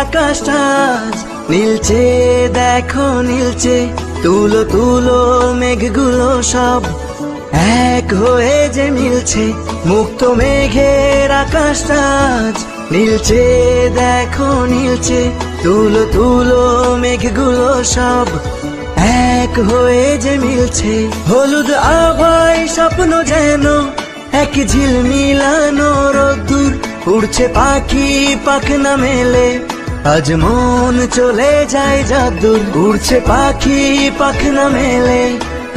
আকাশটা আজ নীলচে, দেখো নীলচে। তুলো তুলো মেঘগুলো সব এক হয়ে যে মিলছে, মুক্ত মেঘের আকাশটা আজ নীলচে, দেখো নীলচে। তুলো তুলো মেঘগুলো সব এক হয়ে যে মিলছে। হলুদ আভায় স্বপ্ন যেন এক ঝিলমিলানো রোদ্দুর, উড়ছে পাখি পাখনা মেলে, আজ মন চলে যায় যাদুর। উড়ছে পাখি পাখনা মেলে,